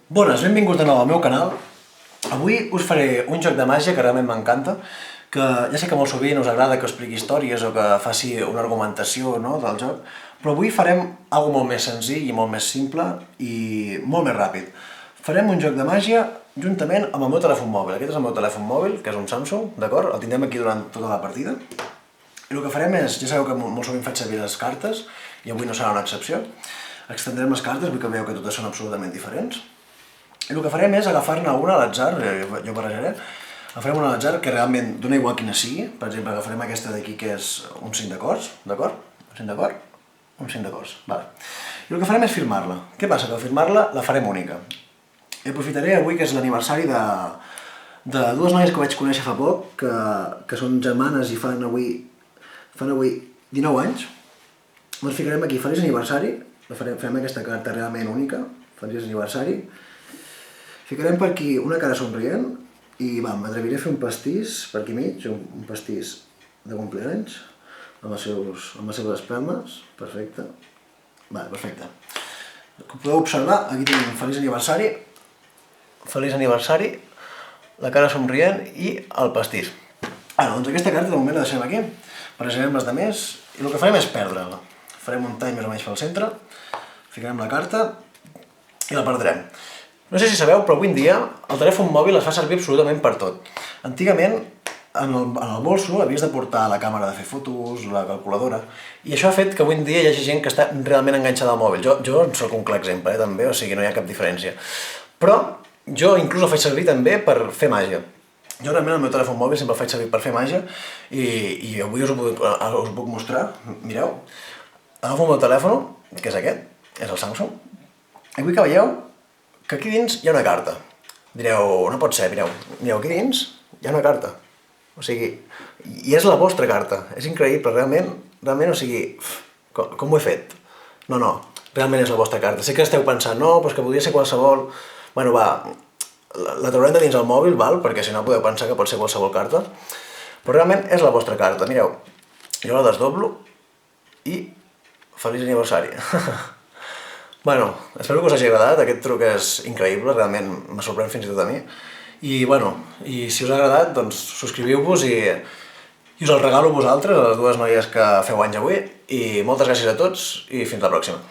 Bones, benvinguts de nou al meu canal. Avui us faré un joc de màgia que realment m'encanta, que ja sé que molt sovint us agrada que expliqui històries o que faci una argumentació, no, del joc, però avui farem alguna molt més senzill i molt més simple i molt més ràpid. Farem un joc de màgia juntament amb el meu telèfon mòbil. Aquest és el meu telèfon mòbil, que és un Samsung, d'acord? El tindrem aquí durant tota la partida. I el que farem és, ja sabeu que molt sovint faig servir les cartes, i avui no serà una excepció. Extendrem les cartes, vull que veieu que totes són absolutament diferents. I el que farem és agafar-ne una a l'atzar, jo barrejaré, agafarem una a l'atzar que realment dona igual quina sigui. Per exemple, agafarem aquesta d'aquí que és un 5 d'acords, d'acord? Un 5 d'acord? Un 5 d'acords, vale. I el que farem és firmar-la. Què passa? Que al firmar-la la farem única. I aprofitaré avui que és l'aniversari de dues noies que vaig conèixer fa poc, que són germanes i fan avui 19 anys. Doncs ficarem aquí feliç aniversari, farem aquesta carta realment única, feliç aniversari. Ficarem per aquí una cara somrient i m'atreviré a fer un pastís per aquí mig, un pastís de compleanys amb les seves espelmes, perfecte. Vale, perfecte. Com podeu observar, aquí tenim feliç aniversari, la cara somrient i el pastís. Ara, doncs aquesta carta de moment la deixem aquí, barrejarem les demés i el que farem és perdre-la. Farem un tall més o menys pel centre, ficarem la carta i la perdrem. No sé si sabeu, però avui en dia el telèfon mòbil es fa servir absolutament per tot. Antigament, en el bolso havies de portar la càmera de fer fotos, la calculadora, i això ha fet que avui en dia hi hagi gent que està realment enganxada al mòbil. Jo en soc un clar exemple, també, o sigui, no hi ha cap diferència. Però jo inclús el faig servir també per fer màgia. Jo realment el meu telèfon mòbil sempre el faig servir per fer màgia i avui us ho puc mostrar. Mireu, agafo el meu telèfon, que és aquest, és el Samsung, i vull que veieu que aquí dins hi ha una carta. Direu, no pot ser, mireu, aquí dins hi ha una carta. O sigui, i és la vostra carta. És increïble, realment, o sigui, com ho he fet? No, realment és la vostra carta. Sé que esteu pensant, no, però és que podria ser qualsevol. Bueno, va, la traurem de dins el mòbil, val? Perquè si no podeu pensar que pot ser qualsevol carta. Però realment és la vostra carta, mireu. Jo la desdoblo i feliç aniversari. Bueno, espero que us hagi agradat, aquest truc és increïble, realment me sorprèn fins i tot a mi. I si us ha agradat, doncs subscriviu-vos i us el regalo a vosaltres, a les dues noies que feu anys avui. I moltes gràcies a tots i fins la pròxima.